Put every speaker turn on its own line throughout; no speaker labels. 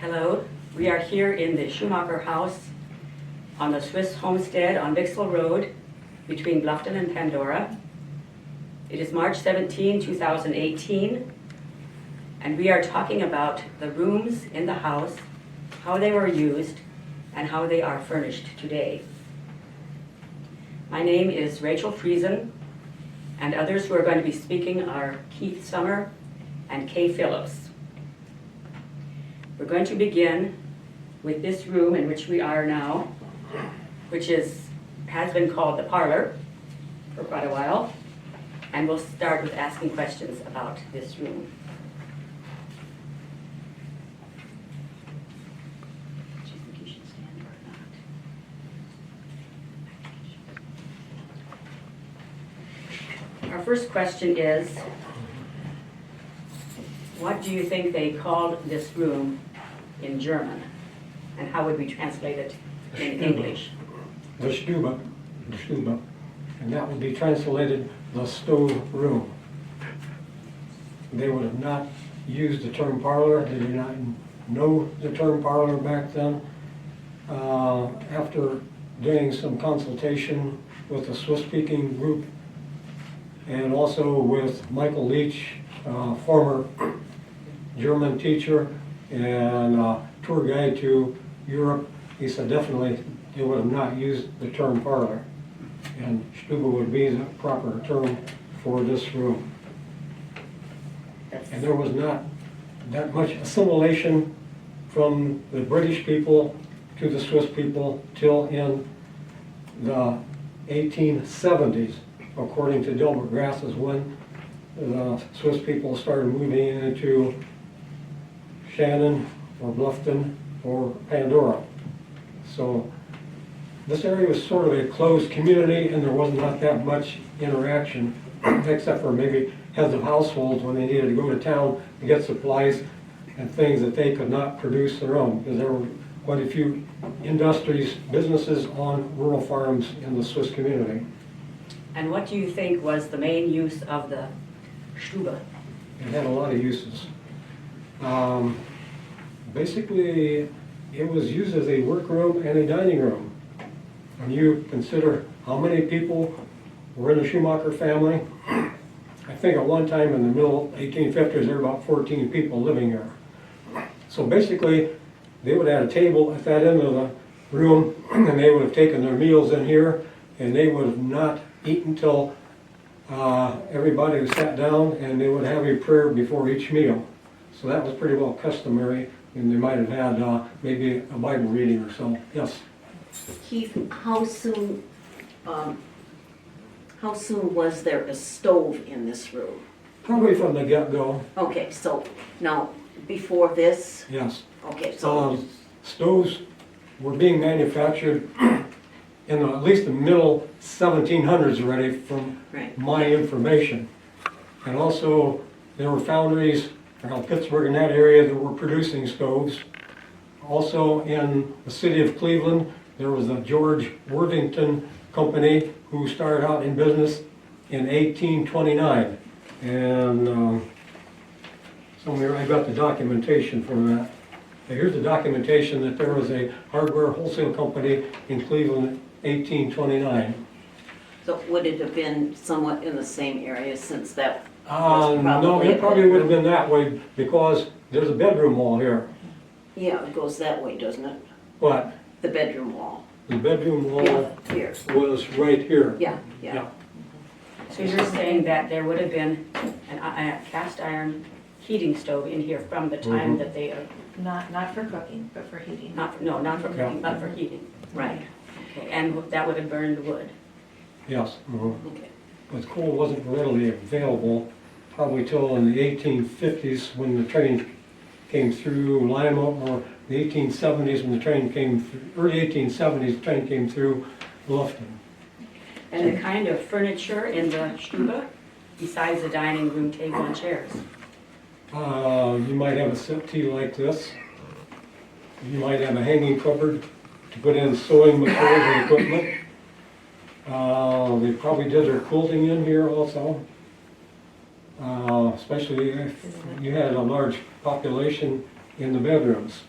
Hello, we are here in the Schumacher house on the Swiss homestead on Bixel Road between Bluffton and Pandora. It is March 17, 2018, and we are talking about the rooms in the house, how they were used, and how they are furnished today. My name is Rachel Friesen, and others who are going to be speaking are Keith Summer and Kay Phillips. We're going to begin with this room in which we are now, which has been called the parlor for quite a while, and we'll start with asking questions about this room. Do you think you should stand or not? Our first question is, what do you think they called this room in German, and how would we translate it in English?
The Stube, and that would be translated the stove room. They would have not used the term parlor. They did not know the term parlor back then. After doing some consultation with a Swiss-speaking group and also with Michael Leach, former German teacher and tour guide to Europe, he said definitely they would have not used the term parlor, and Stube would be the proper term for this room. And there was not that much assimilation from the British people to the Swiss people till in the 1870s, according to Delbert Grass, is when the Swiss people started moving into Shannon or Bluffton or Pandora. So this area was sort of a closed community, and there was not that much interaction except for maybe heads of households when they needed to go to town to get supplies and things that they could not produce their own, because there were quite a few industries, businesses on rural farms in the Swiss community.
And what do you think was the main use of the Stube?
It had a lot of uses. Basically, it was used as a workroom and a dining room. When you consider how many people were in the Schumacher family, I think at one time in the middle 1850s there were about 14 people living here. So basically, they would have a table at that end of the room, and they would have taken their meals in here, and they would have not eaten until everybody was sat down, and they would have a prayer before each meal. So that was pretty well customary, and they might have had maybe a Bible reading or so. Yes?
Keith, how soon was there a stove in this room?
Probably from the get-go,
Okay, so now, before this,
yes.
okay, so,
Stoves were being manufactured in at least the middle 1700s already, from
right,
my information. And also, there were foundries around Pittsburgh in that area that were producing stoves. Also in the city of Cleveland, there was the George Worthington Company who started out in business in 1829. And somewhere I got the documentation from that. Now, here's the documentation that there was a hardware wholesale company in Cleveland in 1829.
so would it have been somewhat in the same area since that was
No,
probably
it probably would have been that way because there's a bedroom wall here.
Yeah, it goes that way, doesn't it?
But
The bedroom wall.
the bedroom wall
Yeah, here,
was right here.
yeah, yeah.
So you're saying that there would have been a cast iron heating stove in here from the time that they,
Not for cooking, but for heating.
not for cooking, but for heating.
Right,
Okay, and that would have burned wood.
Yes.
okay.
But coal wasn't readily available probably till in the 1850s when the train came through Lima, or the 1870s when the train came through, early 1870s the train came through Bluffton.
And the kind of furniture in the Stube, besides the dining room table and chairs?
You might have a settee like this. You might have a hanging cupboard to put in sewing materials and equipment. They probably did their quilting in here also. Especially if you had a large population in the bedrooms.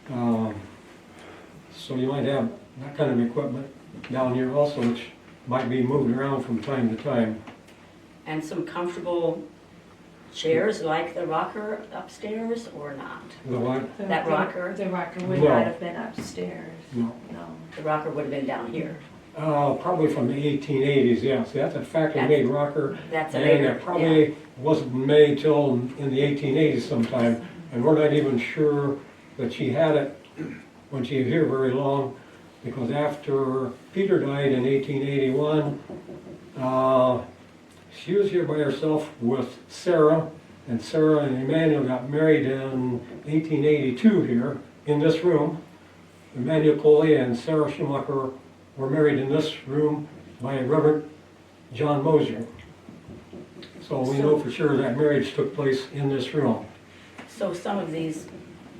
So you might have that kind of equipment down here also, which might be moved around from time to time.
And some comfortable chairs like the rocker upstairs or not?
The what?
That rocker?
The rocker would
No.
not have been upstairs,
No.
no.
The rocker would have been down here.
Probably from the 1880s, yes. That's a factory-made rocker.
That's a
And
later,
it probably wasn't made till in the 1880s sometime. And we're not even sure that she had it when she was here very long, because after Peter died in 1881, she was here by herself with Sarah, and Sarah and Emmanuel got married in 1882 here in this room. Emmanuel Coley and Sarah Schumacher were married in this room by Reverend John Mosier. So we know for sure that marriage took place in this room.
So some of these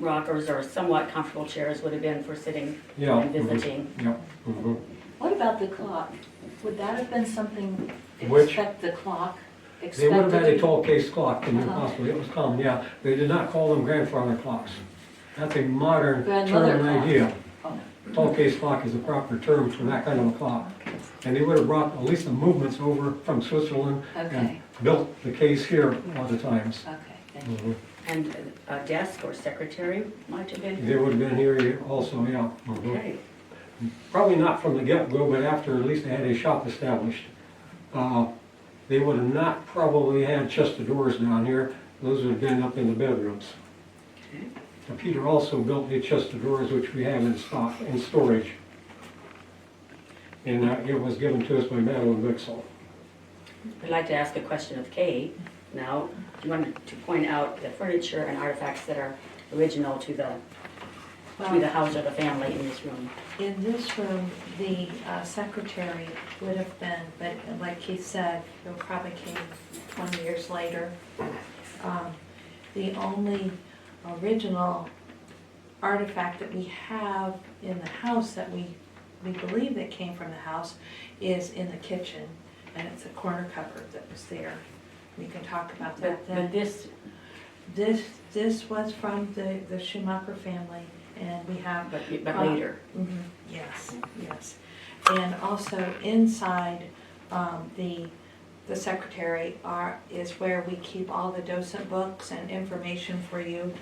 rockers or somewhat comfortable chairs would have been for sitting
Yeah.
and visiting.
Yep. Mhm.
What about the clock? Would that have been something,
Which?
expect the clock?
They would have had a
expected-
tall case clock in there
Uh-huh.
possibly, it was common, yeah. They did not call them grandfather clocks. That's a modern
Grandmother
term and
clock.
idea.
Oh,
Tall case clock is the proper term for that kind of a clock. And they would have brought at least the movements over from Switzerland and
Okay,
built the case here a lot of times.
okay, thank you.
Mhm.
And a desk or secretary might have been.
They would have been here also, yeah. Mhm.
Okay.
Probably not from the get-go, but after at least they had a shop established. They would have not probably had chest of drawers down here. Those would have been up in the bedrooms.
Okay.
Now, Peter also built a chest of drawers, which we have in stock, in storage. And it was given to us by Madeline Bixel.
I'd like to ask a question of Kay now. You wanted to point out the furniture and artifacts that are original to the house or the family in this room.
In this room, the secretary would have been, but like Keith said, it probably came 20 years later. The only original artifact that we have in the house that we believe that came from the house is in the kitchen, and it's a corner cupboard that was there. We can talk about that
But
then.
this,
This was from the Schumacher family, and we have
but later.
Mhm, yes, yes. And also inside the secretary is where we keep all the docent books and information for you.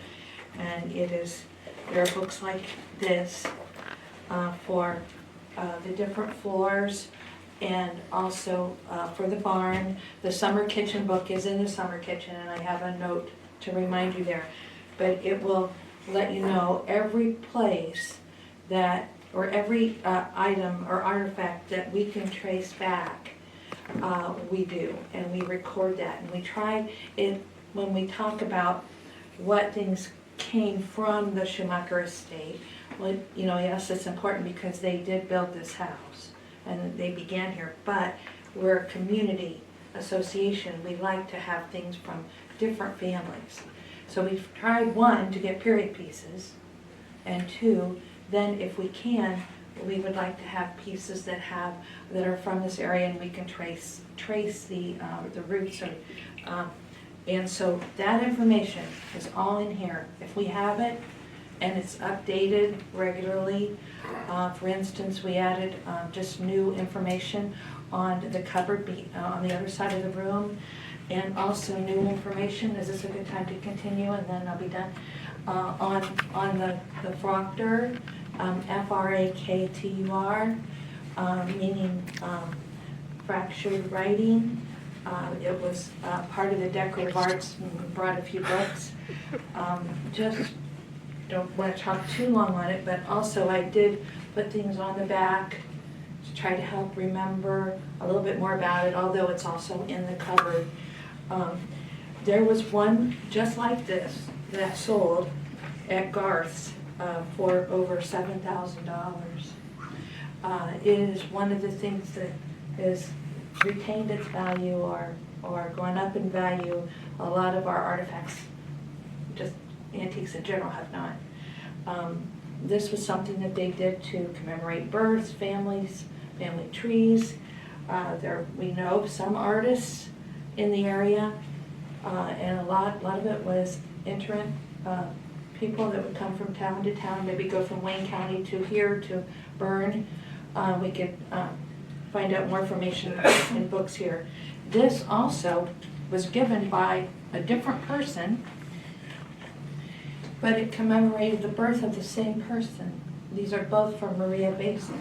And there are books like this for the different floors, and also for the barn. The summer kitchen book is in the summer kitchen, and I have a note to remind you there. But it will let you know every place that, or every item or artifact that we can trace back, we do, and we record that. And we try it, when we talk about what things came from the Schumacher estate, well, yes, it's important because they did build this house and they began here, but we're a community association. We like to have things from different families. So we've tried, one, to get period pieces, and two, then if we can, we would like to have pieces that are from this area, and we can trace the roots. And so that information is all in here. If we have it, and it's updated regularly, for instance, we added just new information on the cupboard on the other side of the room, and also new information. Is this a good time to continue, and then I'll be done? On the Fractur, F-R-A-K-T-U-R, meaning fractured writing. It was part of the decorative arts, and we brought a few books. Just don't want to talk too long on it, but also I did put things on the back to try to help remember a little bit more about it, although it's also in the cupboard. There was one just like this that sold at Garth's for over $7,000. It is one of the things that has retained its value or gone up in value. A lot of our artifacts, just antiques in general, have not. This was something that they did to commemorate births, families, family trees. We know some artists in the area, and a lot of it was people that would come from town to town, maybe go from Wayne County to here to Bern. We could find out more information in books here. This also was given by a different person, but it commemorated the birth of the same person. These are both from Maria Basin.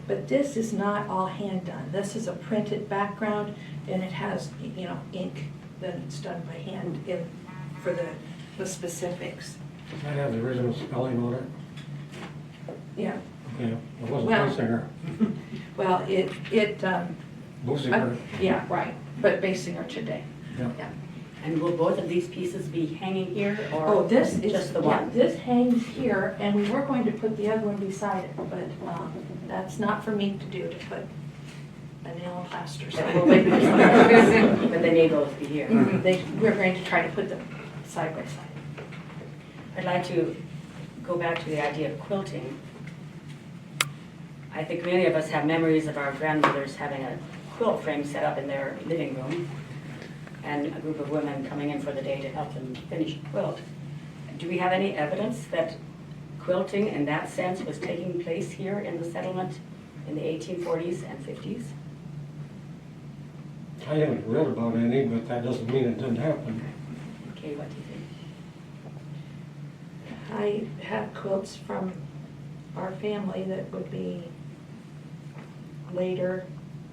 But this is not all hand done. This is a printed background, and it has, ink that it's done by hand for the specifics.
Does that have the original spelling on it?
Yeah.
Okay, it wasn't
Well-
Basinger.
Well,
Basinger.
yeah, right, but Basinger today.
Yeah.
Yeah.
And will both of these pieces be hanging here, or
Oh, this is,
just the
yeah,
one?
this hangs here, and we were going to put the other one beside it, but that's not for me to do, to put a nail and plaster, so we'll wait for somebody.
But they may both be here.
We're going to try to put them side by side.
I'd like to go back to the idea of quilting. I think many of us have memories of our grandmothers having a quilt frame set up in their living room, and a group of women coming in for the day to help them finish a quilt. Do we have any evidence that quilting in that sense was taking place here in the settlement in the 1840s and 50s?
I haven't read about any, but that doesn't mean it didn't happen.
Okay, what do you think?
I have quilts from our family that would be later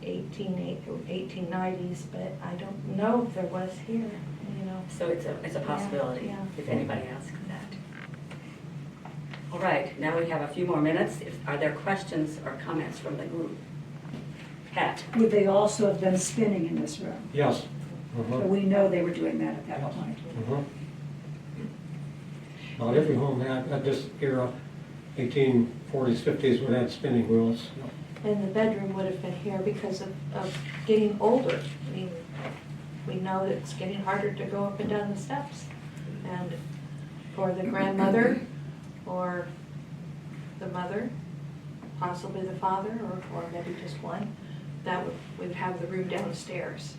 1890s, but I don't know if there was here,
So it's a possibility,
Yeah.
if anybody asks that. All right, now we have a few more minutes. Are there questions or comments from the group? Pat?
Would they also have been spinning in this room?
Yes.
So
Uh-huh.
we know they were doing that at that point.
Uh-huh. Not every home had, at this era, 1840s, 50s, would have spinning wheels.
And the bedroom would have been here because of getting older. I mean, we know that it's getting harder to go up and down the steps. And for the grandmother or the mother, possibly the father, or maybe just one, would have the room downstairs.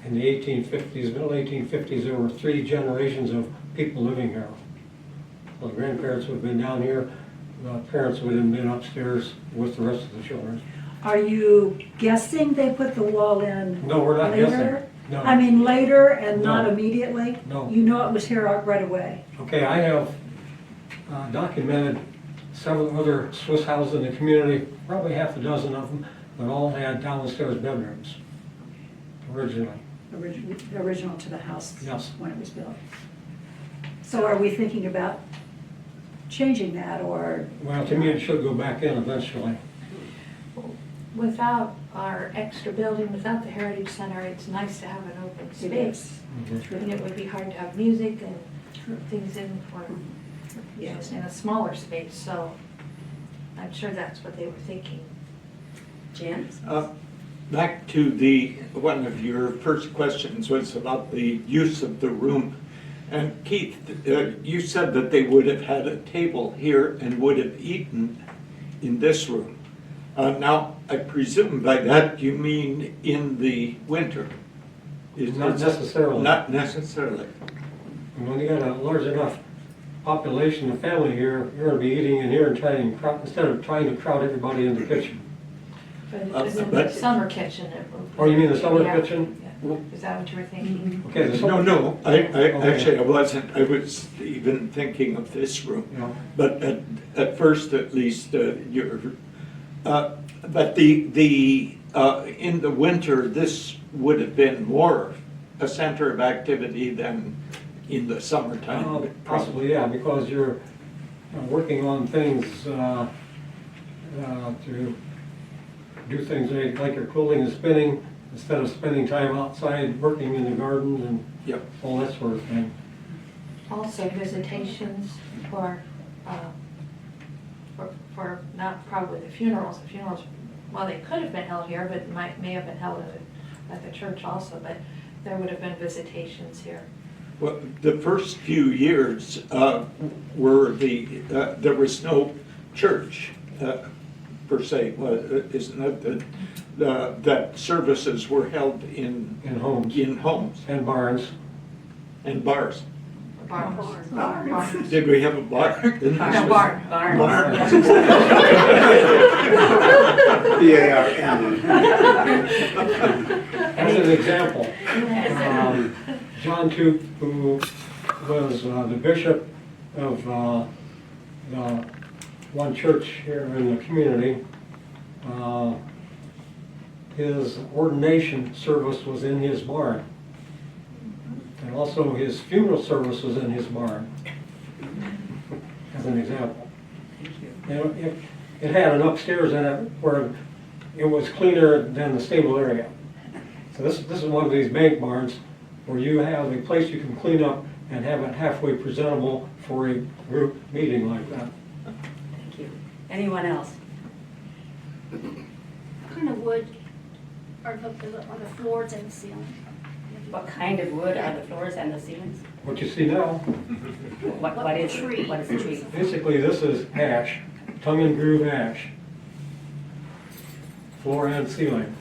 In the 1850s, middle 1850s, there were 3 generations of people living here. Well, the grandparents would have been down here, the parents would have been upstairs with the rest of the children.
Are you guessing they put the wall in
No, we're not
later?
guessing. No.
I mean, later and not
No.
immediately?
No.
You know it was here right away?
Okay, I have documented several other Swiss houses in the community, probably half a dozen of them, that all had downstairs bedrooms originally.
Original to the house
Yes.
when it was built. So are we thinking about changing that, or?
Well, to me, it should go back in eventually.
Without our extra building, without the Heritage Center, it's nice to have an open
It
space.
is.
Mhm.
And it would be hard to have music and things in for,
Yes.
in a smaller space, so I'm sure that's what they were thinking.
Jan?
Back to one of your first questions was about the use of the room. And Keith, you said that they would have had a table here and would have eaten in this room. Now, I presume by that you mean in the winter?
Not necessarily.
Not necessarily.
And when you got a large enough population of family here, you're gonna be eating in here and instead of trying to crowd everybody in the kitchen.
But it
Uh,
was in the
but-
summer kitchen.
Oh, you mean the summer
Yeah.
kitchen?
Yeah. Is that what you were thinking?
Okay, the
No,
summer.
no,
Okay.
actually, I wasn't. I was even thinking of this room.
Yeah.
But at first, at least, but in the winter, this would have been more a center of activity than in the summertime.
Possibly, yeah, because you're working on things to do things like your quilting and spinning, instead of spending time outside working in the gardens and
Yep.
all that sort of thing.
Also visitations for not probably the funerals. The funerals, well, they could have been held here, but may have been held at the church also, but there would have been visitations here.
Well, the first few years were there was no church per se, isn't it? That services were held in
In homes
homes
and barns.
and bars.
Barn.
Did we have a bar?
No, barn.
Barn.
B-A-R-N.
As an example, John Tuke, who was the bishop of the one church here in the community, his ordination service was in his barn. And also his funeral service was in his barn, as an example. It had an upstairs in it where it was cleaner than the stable area. So this is one of these bank barns where you have a place you can clean up and have it halfway presentable for a group meeting like that.
Thank you. Anyone else?
What kind of wood are the floors and the ceiling?
What kind of wood are the floors and the ceilings?
What you see now,
What is
tree?
What is the tree?
basically this is ash, tongue and groove ash, floor and ceiling.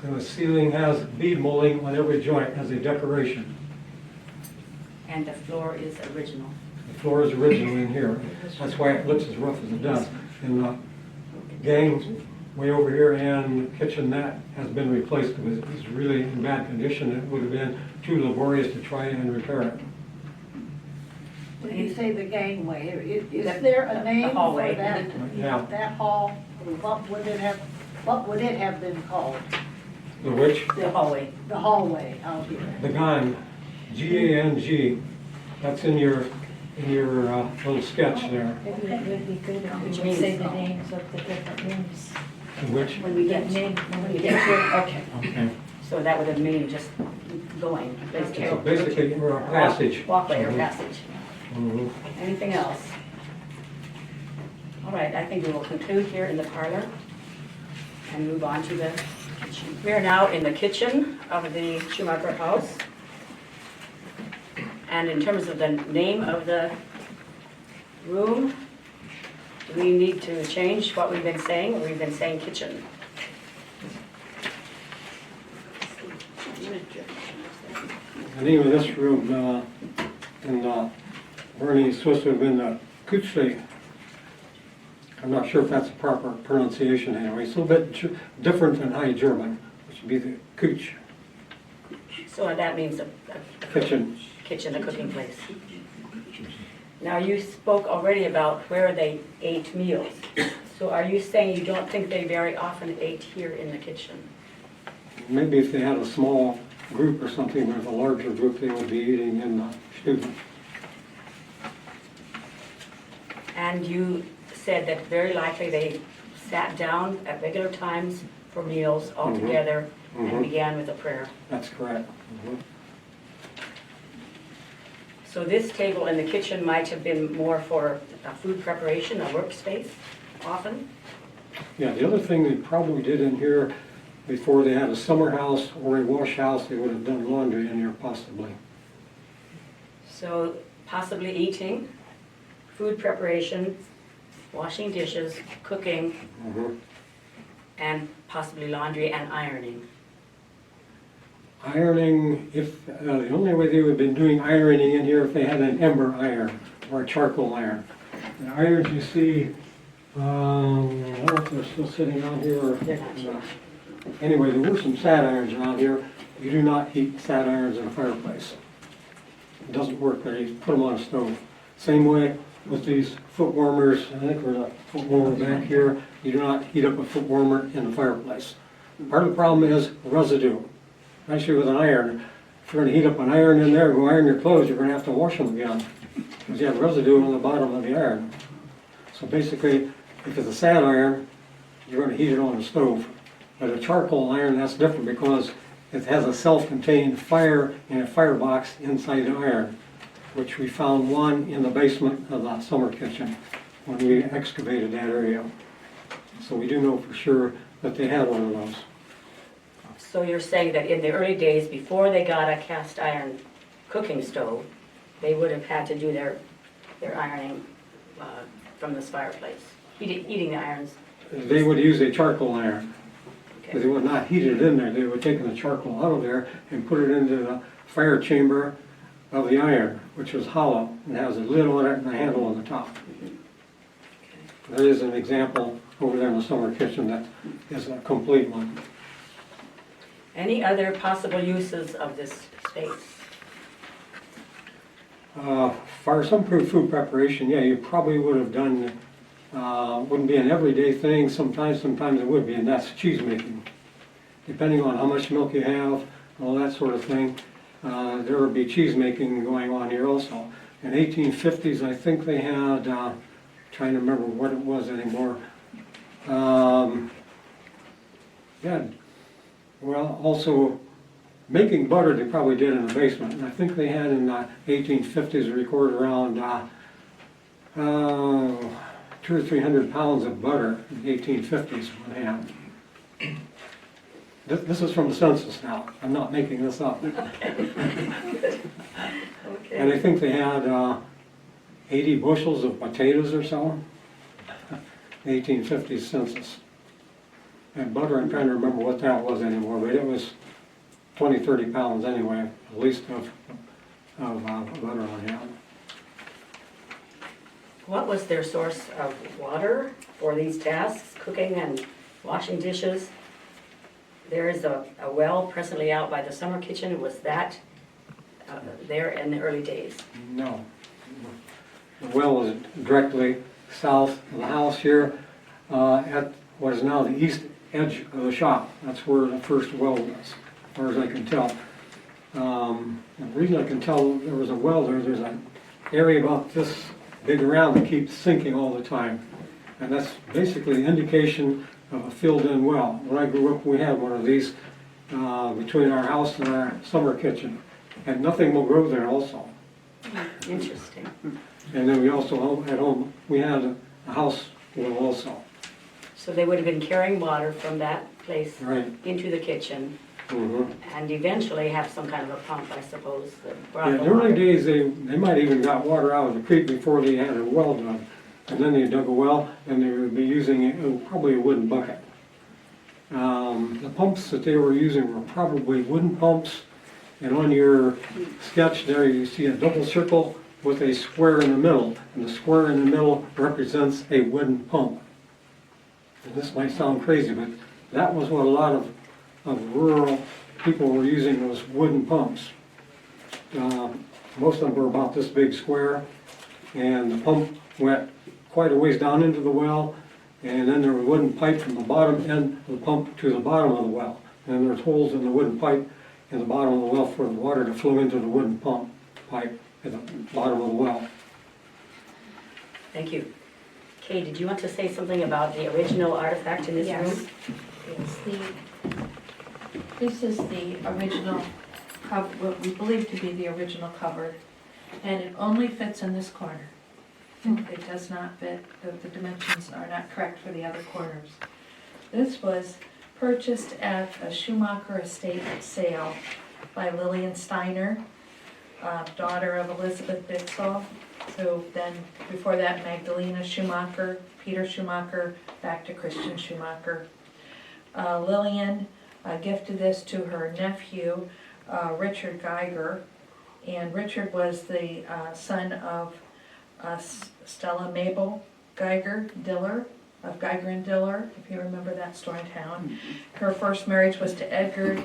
And the ceiling has bead molding on every joint as a decoration.
And the floor is original.
The floor is original in here. That's why it looks as rough as it does. And the gang way over here and the kitchen, that has been replaced because it was really in bad condition. It would have been too laborious to try and repair it.
When you say the gangway, is
The-
there a
the
name for
hallway.
that,
Yeah.
that hall? What would it have been called?
The which?
The hallway.
The hallway out here?
The gang, G-A-N-G. That's in your little sketch there.
Maybe it would be good if
Which
we
means-
would say the names of the different rooms.
Which?
When we get
When we
get to it, okay.
Okay.
So that would have mean just going, basically.
So basically, we're a passage.
Walkway or
Mhm.
passage.
Mhm.
Anything else? All right, I think we will conclude here in the parlor and move on to the kitchen. We are now in the kitchen of the Schumacher house. And in terms of the name of the room, do we need to change what we've been saying? We've been saying kitchen.
The name of this room in Bernie Swiss would have been the Küche. I'm not sure if that's a proper pronunciation anyway. It's a little bit different than High German, which would be the Küche,
So that means a
kitchen.
kitchen, a cooking place. Now, you spoke already about where they ate meals. So are you saying you don't think they very often ate here in the kitchen?
Maybe if they had a small group or something, with a larger group, they would be eating in the student.
And you said that very likely they sat down at regular times for meals all
Mhm.
together and
Mhm.
began with a prayer.
That's correct. Mhm.
So this table in the kitchen might have been more for food preparation, a workspace, often?
Yeah, the other thing they probably did in here, before they had a summer house or a wash house, they would have done laundry in here possibly.
So possibly eating, food preparation, washing dishes, cooking,
Mhm.
and possibly laundry and ironing.
Ironing, if, the only way they would have been doing ironing in here if they had an ember iron or a charcoal iron. The irons you see, I don't know if they're still sitting on here or.
They're not here.
Anyway, there were some sat irons around here. You do not heat sat irons in a fireplace. It doesn't work there, you put them on a stove. Same way with these foot warmers, I think there's a foot warmer back here. You do not heat up a foot warmer in the fireplace. Part of the problem is residue. Actually with an iron, if you're gonna heat up an iron in there, go iron your clothes, you're gonna have to wash them again. Because you have residue on the bottom of the iron. So basically, if it's a sat iron, you're gonna heat it on the stove. But a charcoal iron, that's different because it has a self-contained fire in a firebox inside the iron, which we found one in the basement of the summer kitchen when we excavated that area. So we do know for sure that they had one of those.
So you're saying that in the early days, before they got a cast iron cooking stove, they would have had to do their ironing from this fireplace, heating the irons.
They would use a charcoal iron, but they
Okay.
would not heat it in there. They would take the charcoal out of there and put it into the fire chamber of the iron, which was hollow and has a lid on it and a handle on the top. There is an example over there in the summer kitchen that is a complete one.
Any other possible uses of this space?
For some food preparation, yeah, you probably would have done, wouldn't be an everyday thing, sometimes it would be, and that's cheese making. Depending on how much milk you have, all that sort of thing, there would be cheese making going on here also. In 1850s, I think they had, trying to remember what it was anymore. Yeah, well, also making butter they probably did in the basement. And I think they had in the 1850s a record around 200 or 300 pounds of butter in the 1850s when they had. This is from the census now. I'm not making this up. And I think they had 80 bushels of potatoes or so. 1850s census. And butter, I'm trying to remember what that was anymore, but it was 20, 30 pounds anyway, at least of butter on hand.
What was their source of water for these tasks, cooking and washing dishes? There is a well presently out by the summer kitchen. Was that there in the early days?
No. The well was directly south of the house here at what is now the east edge of the shop. That's where the first well was, as far as I can tell. And the reason I can tell there was a well there, there's an area about this big around that keeps sinking all the time. And that's basically an indication of a filled-in well. When I grew up, we had one of these between our house and our summer kitchen. And nothing will grow there also.
Interesting.
And then we also, at home, we had a house well also.
So they would have been carrying water from that place
Right.
into the kitchen
Mhm.
and eventually have some kind of a pump, I suppose, that
Yeah,
brought
in
the
the early
water.
days, they might even got water out of the creek before they had a well dug. And then they dug a well, and they would be using probably a wooden bucket. The pumps that they were using were probably wooden pumps. And on your sketch there, you see a double circle with a square in the middle. And the square in the middle represents a wooden pump. And this might sound crazy, but that was what a lot of rural people were using, those wooden pumps. Most of them were about this big square, and the pump went quite a ways down into the well, and then there was a wooden pipe from the bottom end of the pump to the bottom of the well. And there's holes in the wooden pipe in the bottom of the well for the water to flow into the wooden pump pipe at the bottom of the well.
Thank you. Kay, did you want to say something about the original artifact in this
Yes.
room?
This is the original, what we believe to be the original cupboard, and it only fits in this corner. It does not fit, the dimensions are not correct for the other corners. This was purchased at a Schumacher estate sale by Lillian Steiner, daughter of Elizabeth Bitzel, who then, before that, Magdalena Schumacher, Peter Schumacher, back to Christian Schumacher. Lillian gifted this to her nephew, Richard Geiger, and Richard was the son of Stella Mabel Geiger Diller, of Geiger and Diller, if you remember that store in town. Her first marriage was to Edgar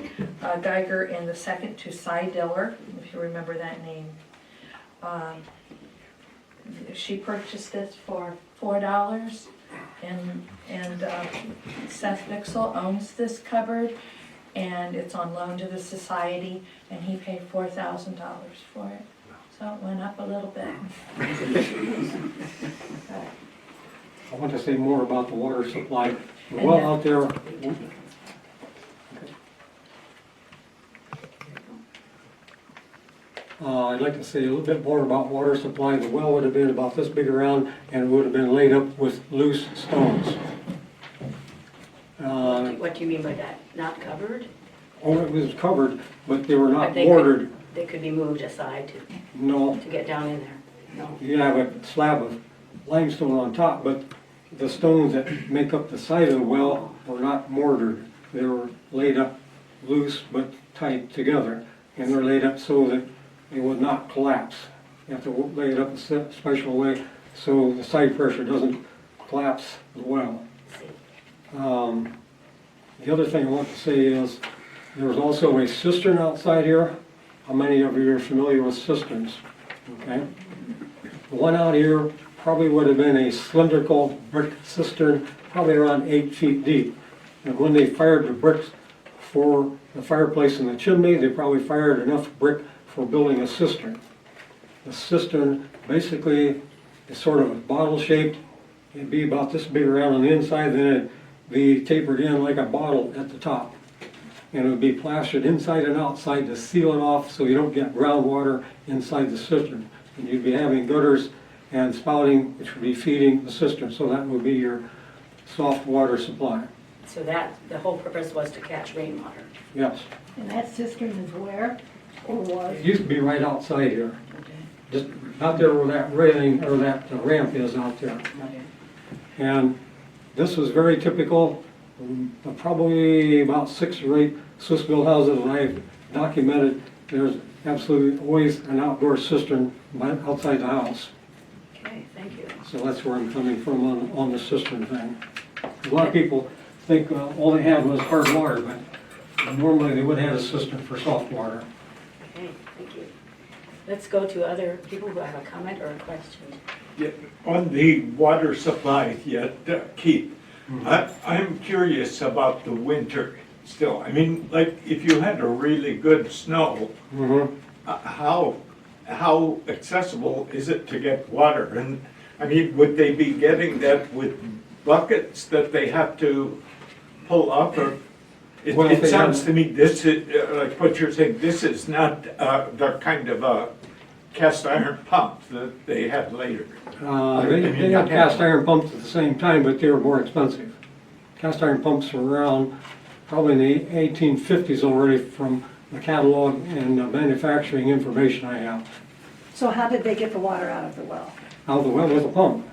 Geiger, and the second to Cy Diller, if you remember that name. She purchased this for $4, and Seth Bixel owns this cupboard, and it's on loan to the society, and he paid $4,000 for it. So it went up a little bit.
I want to say more about the water supply. The well out there, I'd like to say a little bit more about water supply. The well would have been about this big around, and it would have been laid up with loose stones.
What do you mean by that? Not covered?
Oh, it was covered, but they were
But
not
they
mortared.
They could be moved aside
No,
to get down in there. No.
you have a slab of limestone on top, but the stones that make up the side of the well were not mortared. They were laid up loose but tight together. And they're laid up so that it would not collapse. You have to lay it up a special way so the side pressure doesn't collapse the well. The other thing I want to say is, there's also a cistern outside here. How many of you are familiar with cisterns? Okay. The one out here probably would have been a cylindrical brick cistern, probably around 8 feet deep. And when they fired the bricks for the fireplace in the chimney, they probably fired enough brick for building a cistern. The cistern basically is sort of bottle shaped. It'd be about this big around on the inside, then it'd be tapered in like a bottle at the top. And it would be plastered inside and outside to seal it off so you don't get groundwater inside the cistern. And you'd be having gutters and spouting, which would be feeding the cistern. So that would be your soft water supply.
So that, the whole purpose was to catch rainwater.
Yes.
And that cistern is where, or was?
It used to be right outside here. Just out there where that railing or that ramp is out there. And this was very typical of probably about 6 or 8 Swiss mill houses that I've documented. There's absolutely always an outdoor cistern outside the house.
Okay, thank you.
So that's where I'm coming from on the cistern thing. A lot of people think all they had was hard water, but normally they would have a cistern for soft water.
Okay, thank you. Let's go to other people who have a comment or a question.
Yeah, on the water supply, Keith, I'm curious about the winter still. I mean, like, if you had a really good snow, how accessible is it to get water? And, I mean, would they be getting that with buckets that they have to pull up? Or it sounds to me, this is, like what you're saying, this is not the kind of a cast iron pump that they had later.
They got cast iron pumps at the same time, but they were more expensive. Cast iron pumps were around probably in the 1850s already from the catalog and manufacturing information I have.
So how did they get the water out of the well?
Out of the well with a pump.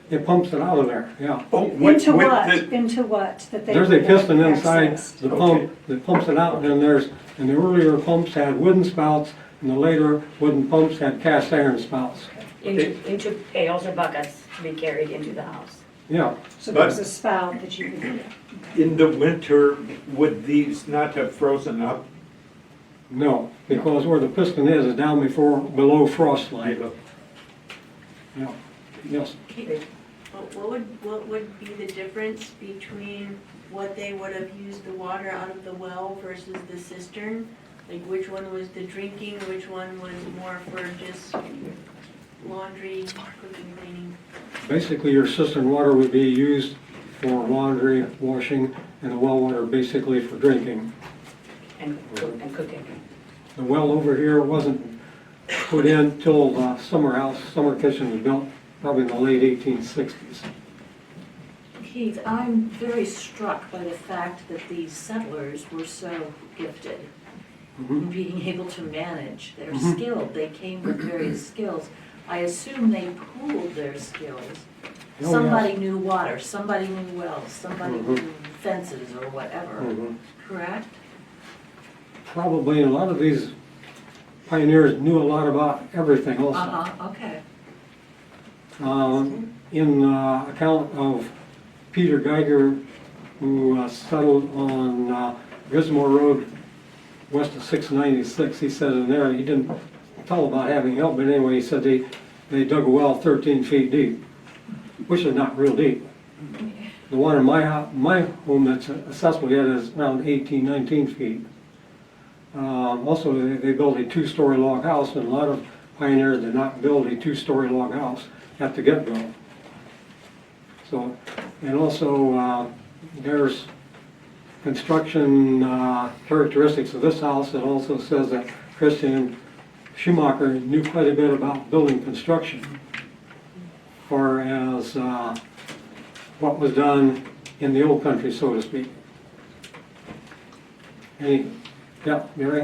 It pumps it out of there, yeah.
Into what? Into what? That they
There's a
would have
piston inside
accessed?
the pump that pumps it out, and and the earlier pumps had wooden spouts, and the later wooden pumps had cast iron spouts.
Into pails or buckets to be carried into the house.
Yeah.
So there was a spout that you could,
In the winter, would these not have frozen up?
No, because where the piston is down below frost line. Yeah. Yes.
What would be the difference between what they would have used the water out of the well versus the cistern? Like which one was the drinking, which one was more for just laundry, cooking, cleaning?
Basically, your cistern water would be used for laundry, washing, and the well water basically for drinking.
And cooking.
The well over here wasn't put in till the summer kitchen was built, probably in the late 1860s.
Keith, I'm very struck by the fact that these settlers were so gifted in being able to manage. They're skilled, they came with various skills. I assume they pooled their skills.
Oh,
Somebody
yes.
knew water, somebody knew wells, somebody knew fences or whatever, correct?
Probably a lot of these pioneers knew a lot about everything also.
Okay.
In account of Peter Geiger, who settled on Grismore Road west of 696, he said in there, he didn't tell about having help, but anyway, he said they dug a well 13 feet deep, which is not real deep. The one in my home that's accessible yet is around 18, 19 feet. Also, they built a 2-story log house, and a lot of pioneers did not build a 2-story log house at the get-go. So, and also there's construction characteristics of this house that also says that Christian Schumacher knew quite a bit about building construction, as far as what was done in the old country, so to speak. Yeah, Mary?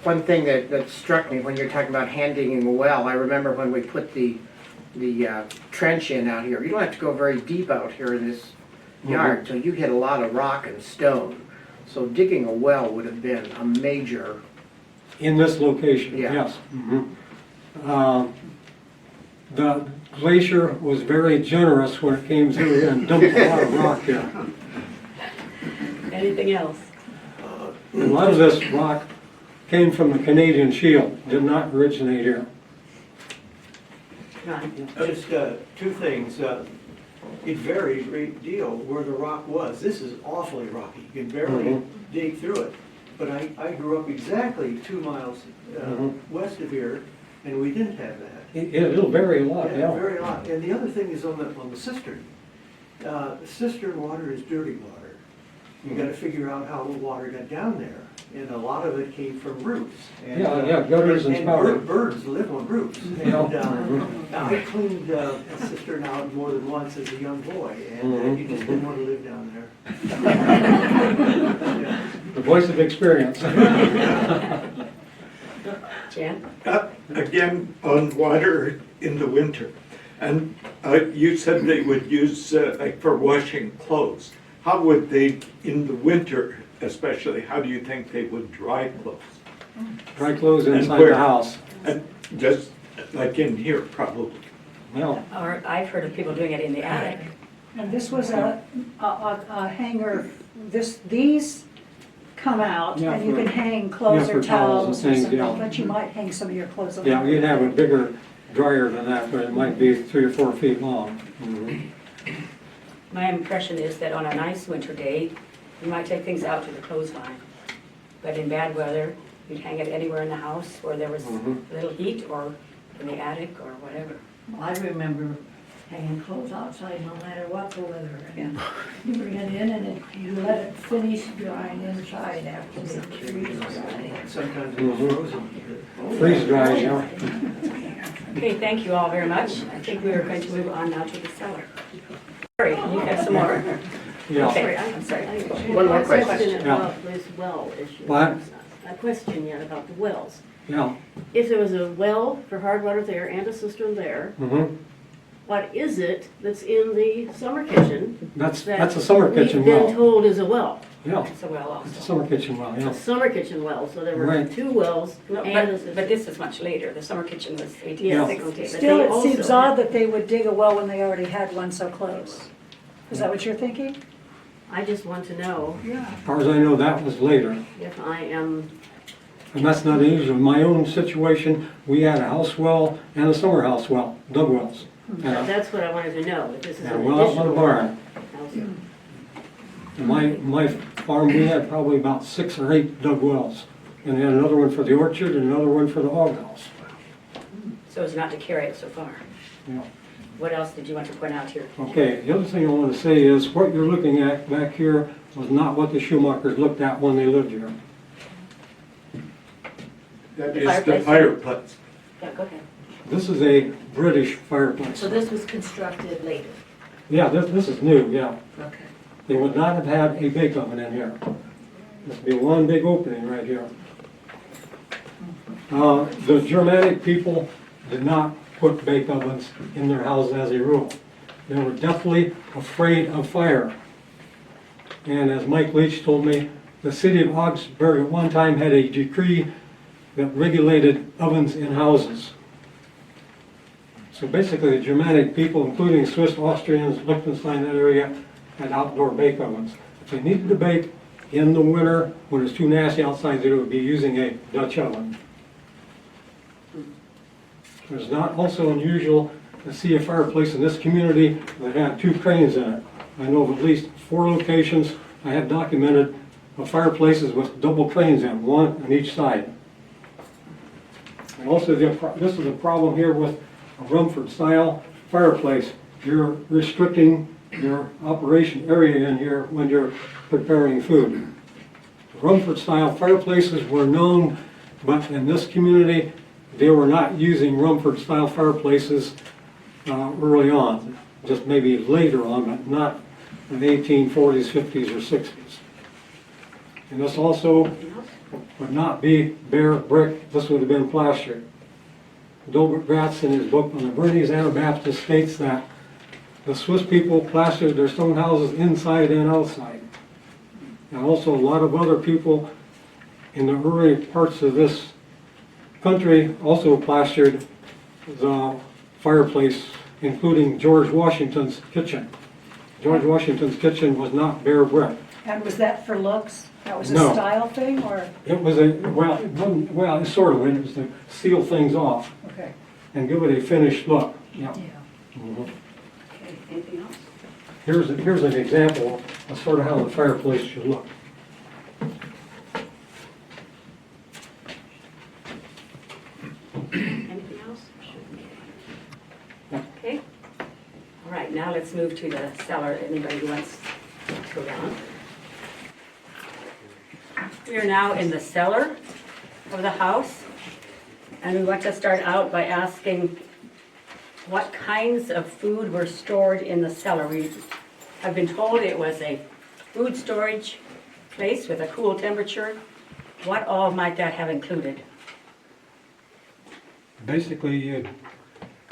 One thing that struck me when you're talking about hand digging a well, I remember when we put the trench in out here. You don't have to go very deep out here in this yard, so you hit a lot of rock and stone. So digging a well would have been a major
In this location,
Yeah.
yes. The glacier was very generous when it came through and dumped a lot of rock here.
Anything else?
A lot of this rock came from the Canadian Shield, did not originate here.
Ron?
Just two things. It varied a great deal where the rock was. This is awfully rocky. You can barely dig through it. But I grew up exactly 2 miles west of here, and we didn't have that.
It'll vary a lot,
Yeah,
yeah.
very a lot. And the other thing is on the cistern. Cistern water is dirty water. You gotta figure out how the water got down there. And a lot of it came from roots. And,
Yeah, gutters and spouting.
birds live on roots.
Yeah.
And I cleaned a cistern out more than once as a young boy, and you just didn't want to live down there.
The voice of experience.
Jan?
Again, on water in the winter. And you said they would use, like for washing clothes. How would they, in the winter especially, how do you think they would dry clothes?
Dry clothes
And
inside
where?
the house.
And just like in here, probably.
Well,
Or I've heard of people doing it in the attic.
And this was a hanger, these come out
Yeah,
and you
for-
can hang clothes
yeah,
or
for towels and
towels or
things,
something,
yeah.
but you might hang some of your clothes on.
yeah,
there.
you'd have a bigger dryer than that, but it might be 3 or 4 feet long.
My impression is that on a nice winter day, you might take things out to the clothesline. But in bad weather, you'd hang it anywhere in the house where there was a little heat, or in the attic or whatever.
I remember hanging clothes outside no matter what the weather. And you bring it in and you let it finish drying inside after the trees dry.
Sometimes it was frozen.
Freeze dry, yeah.
Okay, thank you all very much. I think we are going to move on now to the cellar. Sorry, you have some more.
Yeah.
Okay, I'm sorry.
One more question.
About this well issue.
What?
A question yet about the wells.
Yeah.
If there was a well for hard water there and a cistern there, what is it that's in the summer kitchen?
That's a summer kitchen
We've been
well.
told is a well.
Yeah,
It's a well
it's a
also.
summer kitchen well,
It's
yeah.
a summer kitchen well, so there were
Right.
2 wells
No,
and a
but
cistern.
this is much later. The summer kitchen was
Yes,
1860.
okay, but
Still,
they
it
also
seems odd that they would dig a well when they already had one so close. Is that what you're thinking?
I just want to know
Yeah.
As far as I know, that was later.
if I am,
And that's not unusual. In my own situation, we had a house well and a summer house well, dug wells. And
that's what I wanted to know, if this is
a
an
well out in the
additional
barn.
house.
My farm, we had probably about 6 or 8 dug wells. And they had another one for the orchard and another one for the hog house.
So as not to carry it so far.
Yeah.
What else did you want to point out here?
Okay, the other thing I want to say is what you're looking at back here was not what the Schumachers looked at when they lived here.
That
The
is the
fireplace?
fireplace.
Yeah, go ahead.
This is a British fireplace.
So this was constructed later?
Yeah, this is new, yeah.
Okay.
They would not have had a bake oven in here. This would be one big opening right here. The Germanic people did not put bake ovens in their houses as a rule. They were definitely afraid of fire. And as Mike Leach told me, the city of Augsburg at one time had a decree that regulated ovens in houses. So basically, the Germanic people, including Swiss, Austrians, Liechtenstein, that area, had outdoor bake ovens. If they needed to bake in the winter, when it's too nasty outside, they would be using a Dutch oven. It's not also unusual to see a fireplace in this community that had 2 cranes in it. I know of at least 4 locations I have documented of fireplaces with double cranes in, one on each side. And also, this is a problem here with a Rumford-style fireplace. You're restricting your operation area in here when you're preparing food. Rumford-style fireplaces were known, but in this community, they were not using Rumford-style fireplaces early on, just maybe later on, but not in the 1840s, 50s, or 60s. And this also would not be bare brick, this would have been plaster. Dolbert Gratz, in his book on the Bernese Anabaptist, states that the Swiss people plastered their stone houses inside and outside. And also a lot of other people in the early parts of this country also plastered the fireplace, including George Washington's kitchen. George Washington's kitchen was not bare brick.
And was that for looks? That was a
No.
style thing, or,
It was a, well, it sort of, it was to seal things off
okay.
and give it a finished look. Yeah. Mhm.
Okay, anything else?
Here's an example of sort of how the fireplace should look.
Anything else? Okay. All right, now let's move to the cellar. Anybody who wants to go down. We are now in the cellar of the house, and we want to start out by asking what kinds of food were stored in the cellar. We have been told it was a food storage place with a cool temperature. What all might that have included?
Basically, you'd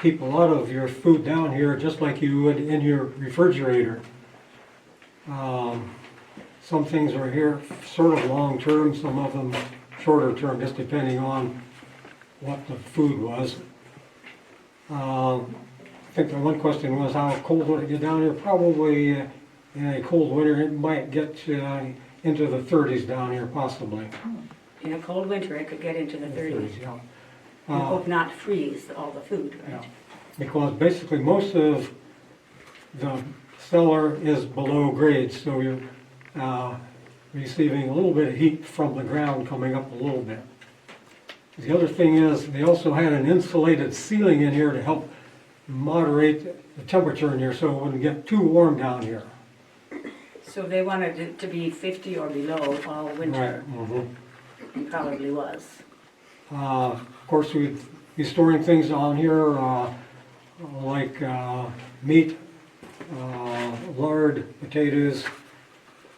keep a lot of your food down here just like you would in your refrigerator. Some things are here sort of long-term, some of them shorter-term, just depending on what the food was. I think the one question was how cold would it get down here? Probably in a cold winter, it might get into the 30s down here, possibly.
In a cold winter, it could get into the 30s.
Yeah.
We hope not freeze all the food, right?
Yeah. Because basically most of the cellar is below grade, so you're receiving a little bit of heat from the ground coming up a little bit. The other thing is they also had an insulated ceiling in here to help moderate the temperature in here so it wouldn't get too warm down here.
So they wanted it to be 50 or below all winter,
Right. Mhm.
and probably was.
Of course, we'd be storing things down here like meat, lard, potatoes,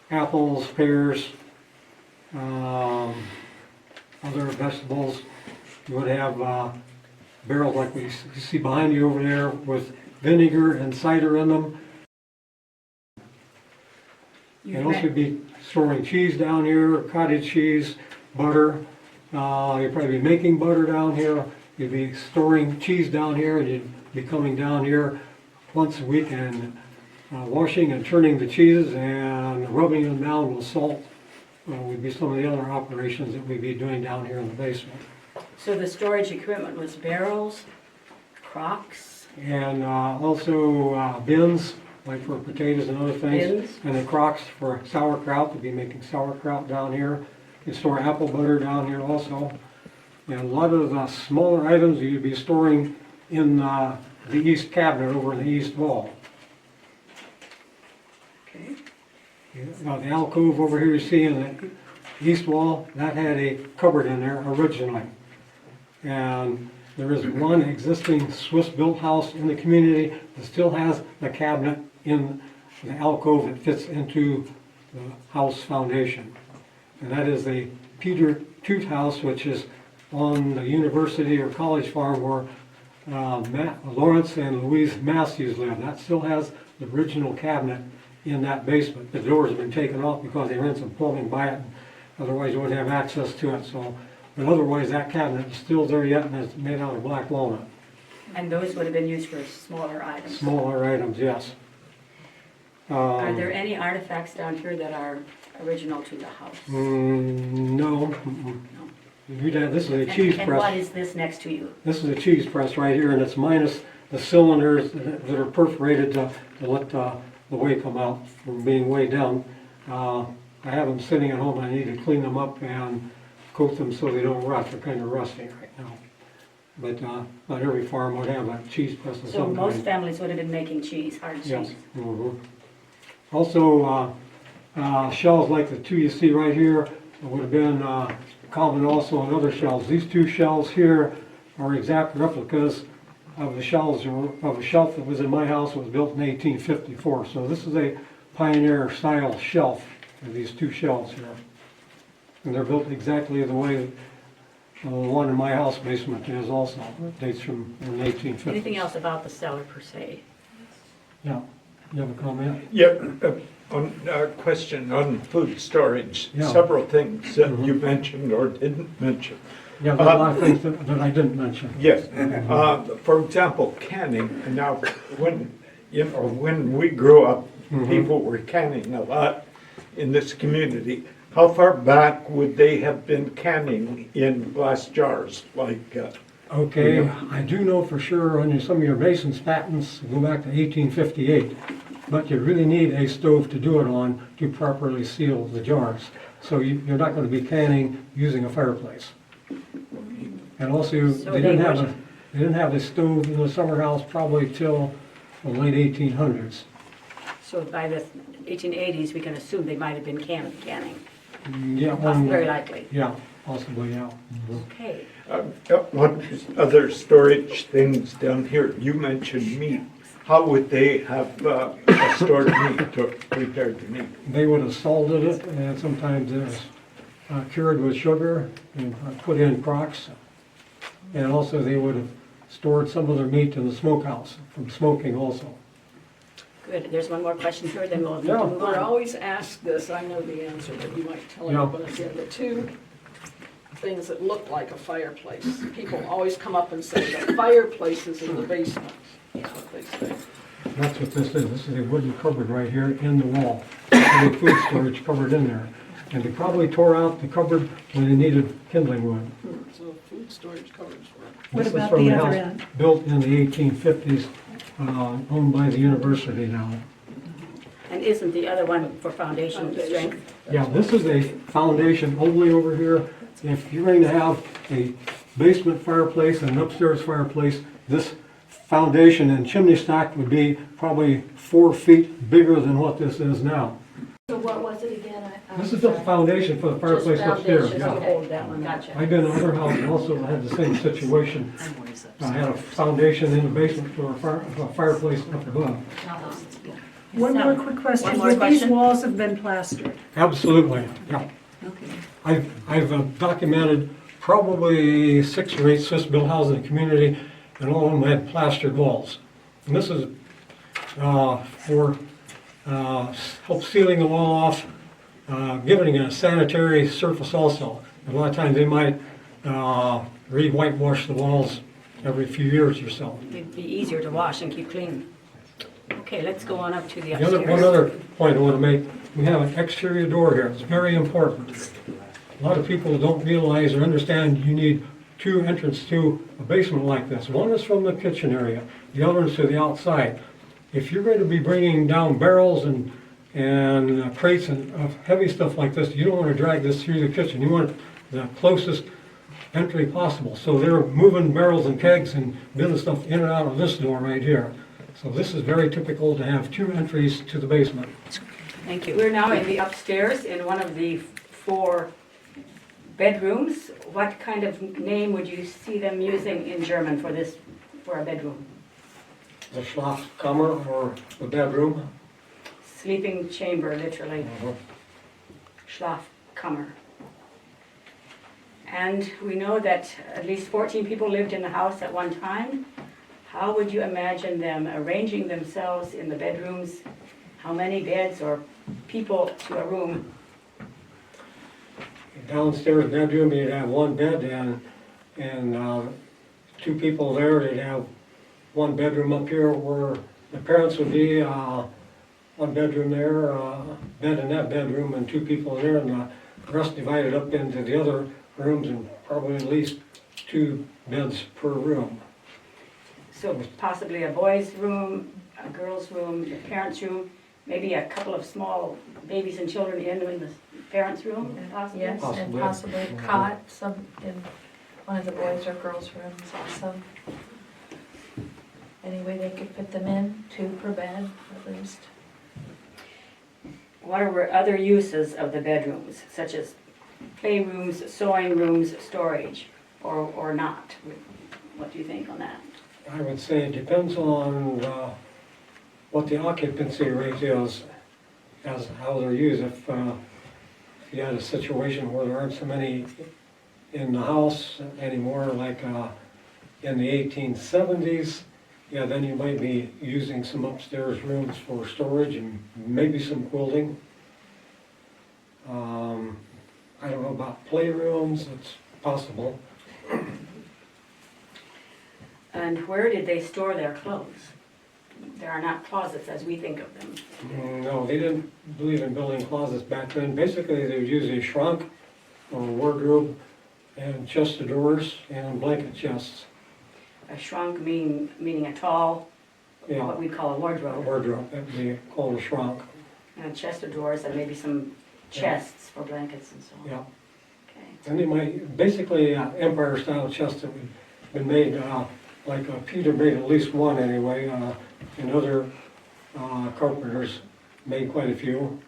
apples, pears, other vegetables. You would have barrels like we see behind you over there with vinegar and cider in them. You'd also be storing cheese down here, cottage cheese, butter. You'd probably be making butter down here. You'd be storing cheese down here, and you'd be coming down here once a week and washing and turning the cheeses and rubbing them down with salt. Would be some of the other operations that we'd be doing down here in the basement.
So the storage equipment was barrels, crocks,
And also bins, like for potatoes and other things.
Bins.
And the crocks for sauerkraut, to be making sauerkraut down here. You store apple butter down here also. And a lot of the smaller items you'd be storing in the east cabinet over in the east wall.
okay?
Now the alcove over here you see in the east wall, that had a cupboard in there originally. And there is one existing Swiss-built house in the community that still has the cabinet in the alcove that fits into the house foundation. And that is the Peter Toot house, which is on the university or college farm where Lawrence and Louise Matthews live. That still has the original cabinet in that basement. The doors have been taken off because they ran some plumbing by it. Otherwise you wouldn't have access to it. So, but otherwise that cabinet is still there yet and it's made out of black walnut.
And those would have been used for smaller items.
Smaller items, yes.
Are there any artifacts down here that are original to the house?
No. Mm-mm. This is a cheese
And what
press.
is this next to you?
This is a cheese press right here, and it's minus the cylinders that are perforated to let the whey come out from being way down. I have them sitting at home. I need to clean them up and coat them so they don't rust. They're kind of rusty right now. But not every farm would have a cheese press of
So
some
most
kind.
families would have been making cheese, hard
Yes.
cheese.
Mhm. Also, shelves like the two you see right here would have been common also on other shelves. These two shelves here are exact replicas of the shelves of a shelf that was in my house. It was built in 1854. So this is a pioneer style shelf for these two shelves here. And they're built exactly the way the one in my house basement is also. It dates from the 1850s.
Anything else about the cellar per se?
Yeah. You have a comment?
Yep, on a question on food storage,
Yeah.
several things that
Mhm.
you mentioned or didn't mention.
Yeah, there's a lot of things that I didn't mention.
Yes, for example, canning, and now, when we grew up, people were canning a lot in this community. How far back would they have been canning in glass jars, like,
Okay, I do know for sure on some of your Mason's patents go back to 1858, but you really need a stove to do it on to properly seal the jars. So you're not going to be canning using a fireplace. And also,
So
they
they
didn't have a stove in the summer house probably till the late 1800s.
So by the 1880s, we can assume they might have been canning.
Yeah,
Very likely.
yeah, possibly, yeah.
Okay.
one other storage things down here, you mentioned meat. How would they have stored meat or prepared the meat?
They would have salted it, and sometimes it's cured with sugar and put in crocks. And also, they would have stored some of their meat in the smokehouse from smoking also.
Good. There's one more question here, then we'll
Yeah.
move
We're
on.
always asked this, I know the answer, but you might tell
Yeah.
everyone again. The two things that look like a fireplace, people always come up and say the fireplace is in the basement. That's what they say.
That's what this is. This is a wooden cupboard right here in the wall. With food storage covered in there. And they probably tore out the cupboard when they needed kindling wood.
So food storage covers for
What
This is
about
from
the
a
other
house
end?
built in the 1850s, owned by the university now.
And isn't the other one for foundation strength?
Yeah, this is a foundation only over here. If you're going to have a basement fireplace and an upstairs fireplace, this foundation and chimney stack would be probably 4 feet bigger than what this is now.
So what was it again?
This is just the foundation for the fireplace upstairs.
foundation,
Yeah.
okay. That one, gotcha.
I've been in other houses also that had the same situation. I had a foundation in the basement for a fireplace up above.
One more quick question.
One more
Would these
question?
walls have been plastered?
Absolutely, yeah.
Okay.
I've documented probably 6 or 8 Swiss built houses in the community, and all of them had plastered walls. And this is for help sealing the wall off, giving it a sanitary surface also. A lot of times they might re-whitewash the walls every few years or so.
It'd be easier to wash and keep clean. Okay, let's go on up to the
One
upstairs.
other point I want to make, we have an exterior door here, it's very important. A lot of people don't realize or understand you need 2 entrances to a basement like this. One is from the kitchen area, the other is to the outside. If you're going to be bringing down barrels and crates of heavy stuff like this, you don't want to drag this through the kitchen. You want the closest entry possible. So they're moving barrels and kegs and building stuff in and out of this door right here. So this is very typical to have 2 entries to the basement.
Thank you. We're now in the upstairs in one of the 4 bedrooms. What kind of name would you see them using in German for a bedroom?
The Schlafkammer or the bedroom.
Sleeping chamber, literally. Schlafkammer. And we know that at least 14 people lived in the house at one time. How would you imagine them arranging themselves in the bedrooms? How many beds or people to a room?
Downstairs bedroom, you'd have 1 bed and 2 people there. They'd have 1 bedroom up here where the parents would be, 1 bedroom there, bed in that bedroom, and 2 people in there, and the rest divided up into the other rooms, and probably at least 2 beds per room.
So possibly a boys' room, a girls' room, the parents' room, maybe a couple of small babies and children in the parents' room, possibly?
Yes, and
Possibly.
possibly cot, some in one of the boys' or girls' rooms also. Any way they could fit them in, 2 per bed at least.
What are other uses of the bedrooms, such as playrooms, sewing rooms, storage, or not? What do you think on that?
I would say it depends on what the occupancy rate is, as how they're used. If you had a situation where there aren't so many in the house anymore, like in the 1870s, yeah, then you might be using some upstairs rooms for storage and maybe some quilting. I don't know about playrooms, it's possible.
And where did they store their clothes? There are not closets as we think of them.
No, they didn't believe in building closets back then. Basically, they would use a trunk or a wardrobe and chest of drawers and blanket chests.
A shrunk meaning a tall,
Yeah,
what we call a
a
wardrobe,
wardrobe, that would be called a trunk.
and a chest of drawers, and maybe some chests for blankets and so on.
Yeah.
Okay.
And they might, basically, empire style chests that would been made, Peter made at least one anyway, and other carpenters made quite a few.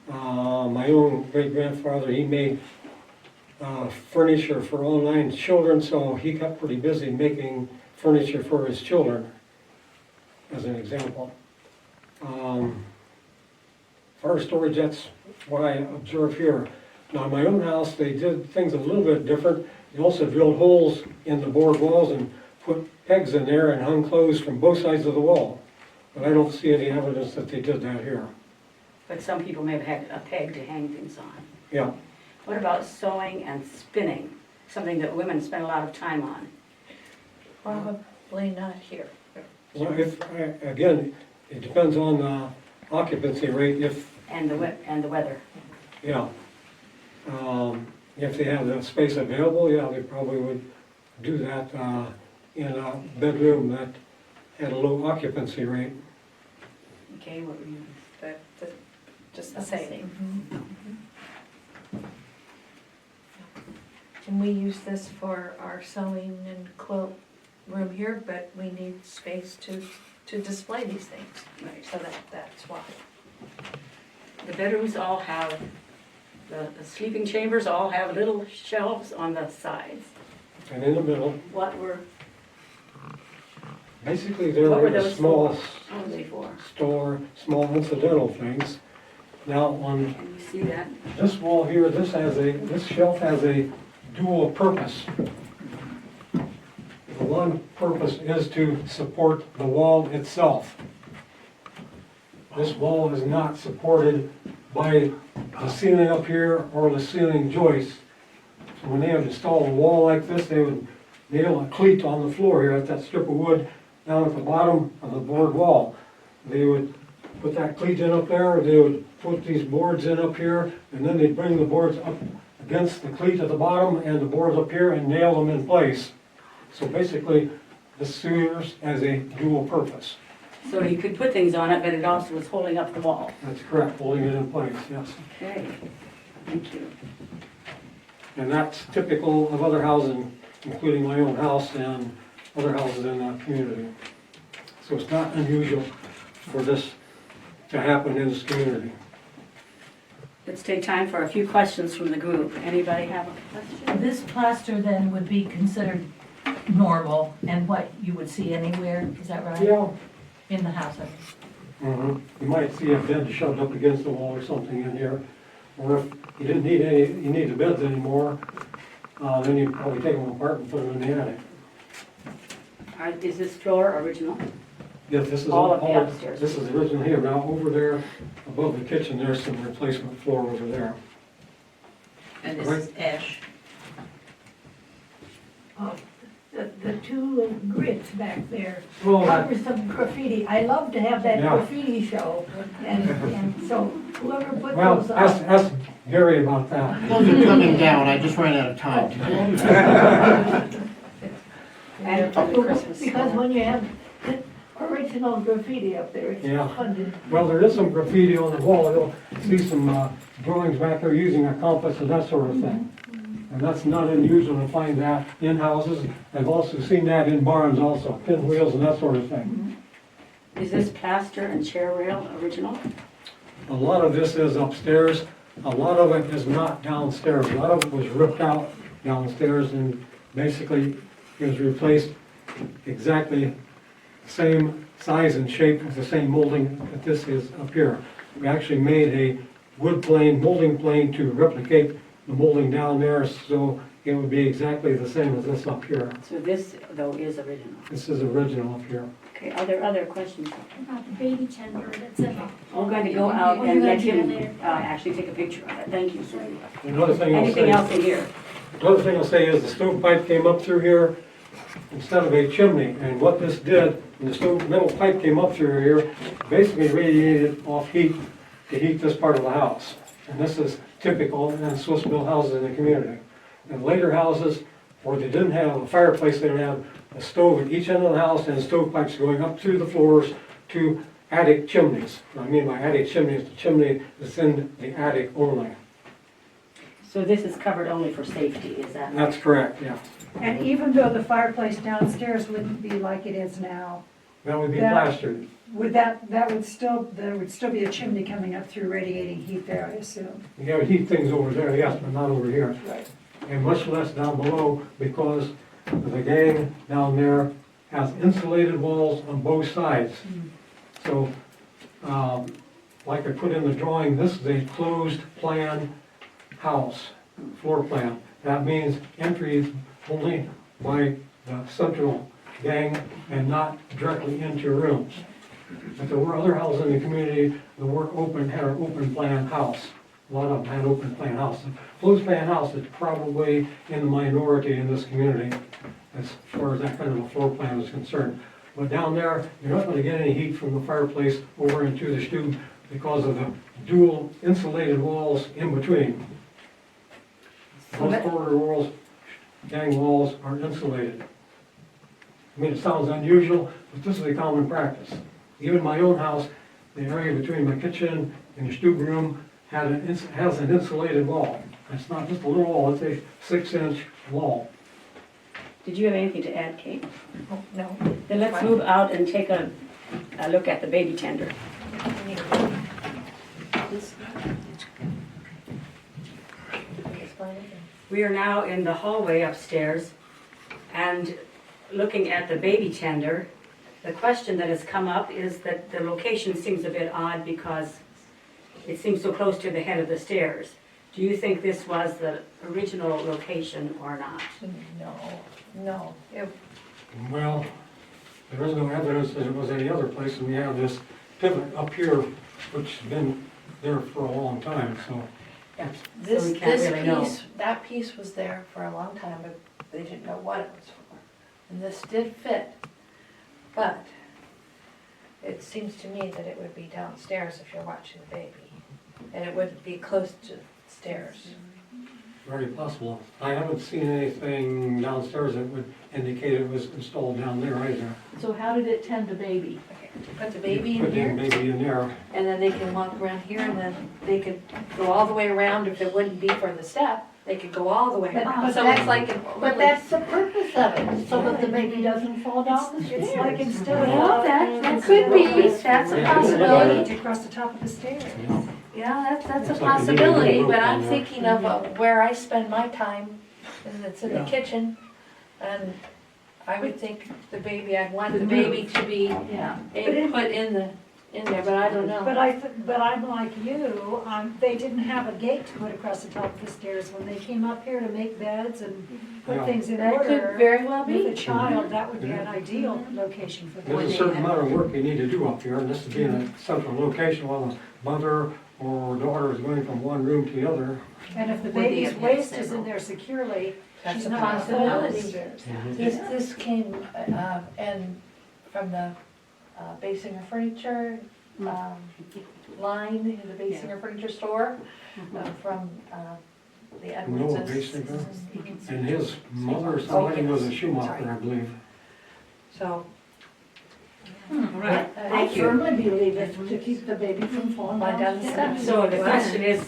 My own great grandfather, he made furniture for all 9 children, so he got pretty busy making furniture for his children, as an example. Fire storage, that's what I observe here. Now, in my own house, they did things a little bit different. They also drilled holes in the board walls and put pegs in there and hung clothes from both sides of the wall. But I don't see any evidence that they did that here.
But some people may have had a peg to hang things on.
Yeah,
What about sewing and spinning? Something that women spend a lot of time on.
Probably not here.
well, again, it depends on the occupancy rate,
And the weather.
yeah. If they have the space available, yeah, they probably would do that in a bedroom that had a low occupancy rate.
Okay, what were you?
Just the same. And we use this for our sewing and quilt room here, but we need space to display these things.
Right.
So that's why.
The bedrooms all have, the sleeping chambers all have little shelves on the sides.
And in the middle,
What were
basically there
What were
were
those
small
What were they for?
store, small incidental things. Now, on
Can you see that?
this wall here, this shelf has a dual purpose. The one purpose is to support the wall itself. This wall is not supported by the ceiling up here or the ceiling joist. So when they would install a wall like this, they would nail a cleat on the floor here at that strip of wood down at the bottom of the board wall. They would put that cleat in up there, they would put these boards in up here, and then they'd bring the boards up against the cleat at the bottom and the boards up here and nail them in place. So basically, this serves as a dual purpose.
So you could put things on it, but it also was holding up the wall.
That's correct, holding it in place, yes.
Okay, thank you.
And that's typical of other housing, including my own house and other houses in the community. So it's not unusual for this to happen in this community.
Let's take time for a few questions from the group. Anybody have a question?
This plaster then would be considered normal and what you would see anywhere, is that right?
Yeah.
In the house, I mean.
You might see a bed shoved up against the wall or something in here. Or if you didn't need the beds anymore, then you'd probably take them apart and put them in the attic.
Is this floor original?
Yes, this is
All of the upstairs.
This is original here. Now over there, above the kitchen, there's some replacement floor over there.
And this
Right.
is ash.
Oh, the two grits back there,
Well,
cover some graffiti. I love to have that
Yeah.
graffiti show. And so whoever put
well,
those
ask,
up.
ask Gary about that.
Those are coming down, I just ran out of time.
And for the Christmas
Because
store.
when you have the original graffiti up there,
Yeah.
it's fun to.
Well, there is some graffiti on the wall. You'll see some drawings back there using a compass and that sort of thing. And that's not unusual to find that in houses. I've also seen that in barns also, pinwheels and that sort of thing.
Is this plaster and chair rail original?
A lot of this is upstairs. A lot of it is not downstairs. A lot of it was ripped out downstairs and basically it was replaced exactly the same size and shape with the same molding that this is up here. We actually made a wood plane, molding plane to replicate the molding down there, so it would be exactly the same as this up here.
So this, though, is original.
This is original up here.
Okay, are there other questions?
About the baby tender that's in.
We're going to go out
We're
and
gonna
let
do
him
that later.
actually take a picture of it. Thank you, sir.
Another thing I'll
Anything
say,
else in here?
another thing I'll say is the stovepipe came up through here. instead of a chimney. And what this did, when the stove metal pipe came up through here, basically radiated off heat to heat this part of the house. And this is typical in Swiss mill houses in the community. And later houses, where they didn't have a fireplace, they would have a stove at each end of the house and stovepipes going up through the floors to attic chimneys. What I mean by attic chimney is the chimney that's in the attic only.
So this is covered only for safety, is that right?
That's correct, yeah.
And even though the fireplace downstairs wouldn't be like it is now,
That would be
That-
plastered.
there would still be a chimney coming up through radiating heat there, I assume.
You have heat things over there, yes, but not over here.
Right.
And much less down below because the gang down there has insulated walls on both sides. So, like I put in the drawing, this is a closed plan house, floor plan. That means entry is only by the central gang and not directly into rooms. But there were other houses in the community that were had an open plan house. A lot of them had open plan houses. Closed plan house is probably in the minority in this community as far as that kind of a floor plan is concerned. But down there, you're not gonna get any heat from the fireplace over into the stove because of the dual insulated walls in between. Most corridor walls, gang walls are insulated. I mean, it sounds unusual, but this is a common practice. Even my own house, the area between my kitchen and the stew room has an insulated wall. It's not just a little wall, it's a 6-inch wall.
Did you have anything to add, Kate?
Oh, no.
Then let's move out and take a look at the baby tender. We are now in the hallway upstairs and looking at the baby tender. The question that has come up is that the location seems a bit odd because it seems so close to the head of the stairs. Do you think this was the original location or not?
No.
Well, there is no evidence that it was any other place, and we have this pivot up here, which has been there for a long time, so.
Yeah.
This,
So we can't
this
really know.
piece, that piece was there for a long time, but they didn't know what it was for. And this did fit, but it seems to me that it would be downstairs if you're watching the baby. And it wouldn't be close to stairs.
Very possible. I haven't seen anything downstairs that would indicate it was installed down there either.
So how did it tend the baby?
Okay, put the baby in
Put the
here,
baby in there.
and then they can walk around here, and then they could go all the way around. If it wouldn't be for the step, they could go all the way around.
But
So
that-
it's like an
But that's the purpose of it, so that the baby doesn't fall down the stairs.
It's like instead of.
Well, that could be, that's a possibility.
Across the top of the stairs.
Yeah, that's a
It's like a little
possibility,
rope
but
on
I'm
there.
thinking of where I spend my time, and it's in the
Yeah.
kitchen. And I would think the baby, I'd want the baby to be
Yeah.
put in there, but I don't know.
But I'm like you, they didn't have a gate to put across the top of the stairs. When they came up here to make beds and put
Yeah.
things in
That could
order
very well
with a
be.
child, that would be an ideal location for them.
There's a certain amount of work you need to do up here, and this is being a central location while the mother or daughter is going from one room to the other.
And if the
Would they
baby's
have had
waist is
several?
in there securely,
That's
she's
a
not gonna fall down the
possibility.
stairs.
This came, and from the Basinger Furniture, line, the Basinger Furniture store, from the Edwards.
Noah Basinger. And his mother, somebody was a Schumacher, I believe.
So,
All right.
I firmly believe it's to keep the baby from falling
Slide down the
downstairs.
steps.
So the question is,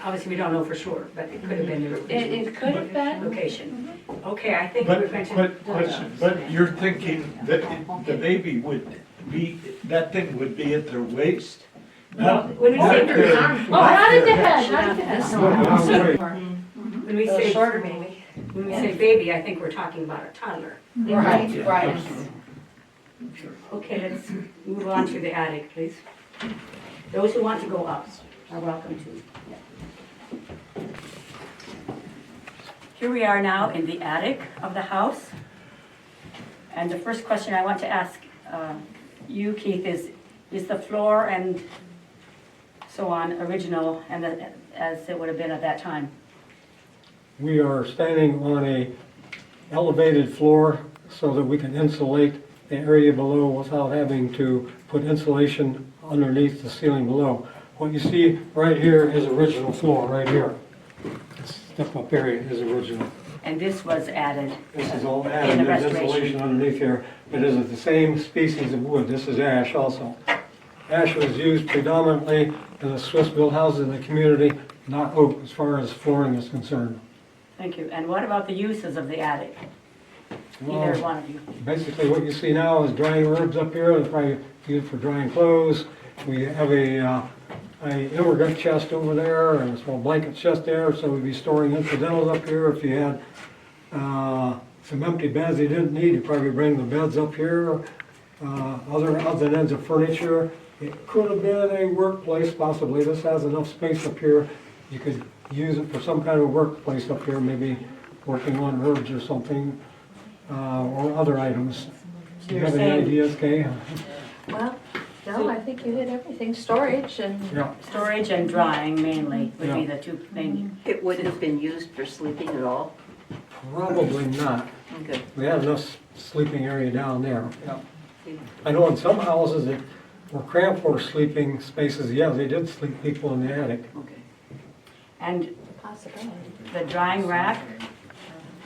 obviously we don't know for sure, but it could have been the original
it could have been.
location. Okay, I think we're going to.
But question, but you're thinking that the baby would be, that thing would be at their waist? Not-
When we
not
say,
their-
Oh, not at the head, not at the head.
when we
A
say,
shorter baby.
when we say baby, I think we're talking about a toddler.
Right, right.
Okay, let's move on to the attic, please. Those who want to go up are welcome to. Here we are now in the attic of the house. And the first question I want to ask you, Keith, is the floor and so on original and as it would have been at that time?
We are standing on a elevated floor so that we can insulate the area below without having to put insulation underneath the ceiling below. What you see right here is original floor, right here. This step-up area is original.
And this was added.
This is all
In
added,
the
there's
restoration.
insulation underneath here. It is the same species of wood. This is ash also. Ash was used predominantly in the Swiss-built houses in the community, not oak as far as flooring is concerned.
Thank you. And what about the uses of the attic?
Well,
Either one of you.
Basically, what you see now is drying herbs up here, it's probably used for drying clothes. We have a immigrant chest over there, and a small blanket chest there, so we'd be storing incidentals up here. If you had some empty beds you didn't need, you'd probably bring the beds up here. Other odds and ends of furniture. It could have been a workplace, possibly. This has enough space up here. You could use it for some kind of workplace up here, maybe working on herbs or something, or other items. Do you
You're
have any
saying-
ideas, Kay?
Well, no, I think you hit everything, storage and.
Yeah.
Storage and drying mainly would be
Yeah.
the two main.
It wouldn't have been used for sleeping at all?
Probably not.
Okay.
We had enough sleeping area down there. Yeah. I know in some houses that were cramped for sleeping spaces, yeah, they did sleep people in the attic.
Okay. And
Possibility.
the drying rack,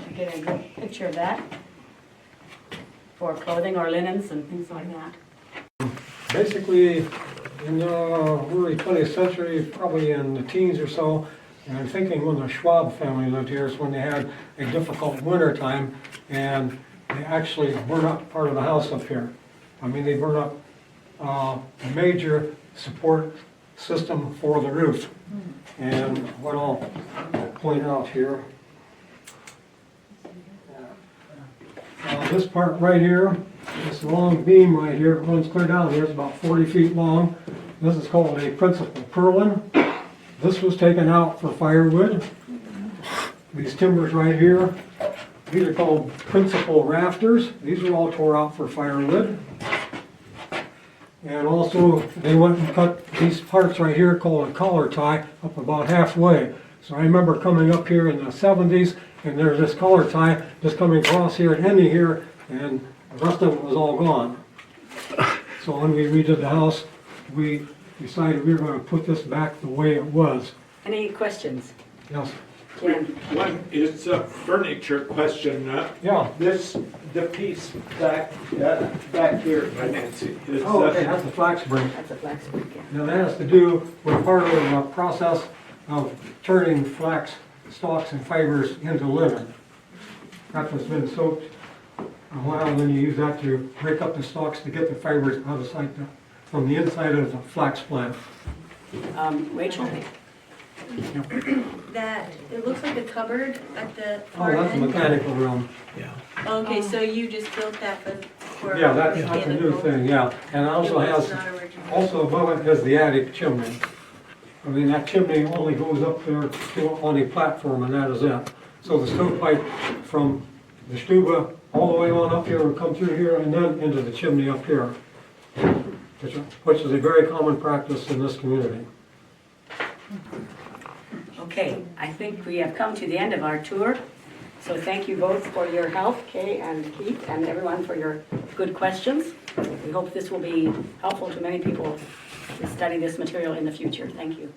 you get a good picture of that for clothing or linens and things like that.
Basically, in the early 20th century, probably in the teens or so, and I'm thinking when the Schwab family lived here is when they had a difficult winter time, and they actually burned up part of the house up here. I mean, they burned up a major support system for the roof. And what I'll point out here, this part right here, this long beam right here, it runs clear down here, it's about 40 feet long. This is called a principal purlin. This was taken out for firewood. These timbers right here, these are called principal rafters. These were all tore out for firewood. And also, they went and cut these parts right here called a collar tie up about halfway. So I remember coming up here in the 70s, and there's this collar tie just coming across here and ending here, and the rest of it was all gone. So when we redid the house, we decided we were going to put this back the way it was.
Any questions?
Yes.
Ken?
One is a furniture question.
Yeah.
The piece back here, Nancy, is,
Oh, okay, that's the flax brick.
That's a flax brick, yeah.
Now that has to do with part of the process of turning flax stalks and fibers into linen. After it's been soaked a while, and then you use that to break up the stalks to get the fibers out of sight from the inside of the flax plant.
Rachel?
That, it looks like a cupboard at the
Oh,
far
that's a
end.
mechanical room.
Okay, so you just built that for.
Yeah, that's a new
mechanical.
thing, yeah. And it also
It was
has,
not original.
also above it is the attic chimney. I mean, that chimney only goes up there to on a platform, and that is it. So the stovepipe from the stuba all the way on up here will come through here and then into the chimney up here, which is a very common practice in this community.
Okay, I think we have come to the end of our tour. So thank you both for your help, Kay and Keith, and everyone for your good questions. We hope this will be helpful to many people to study this material in the future. Thank you.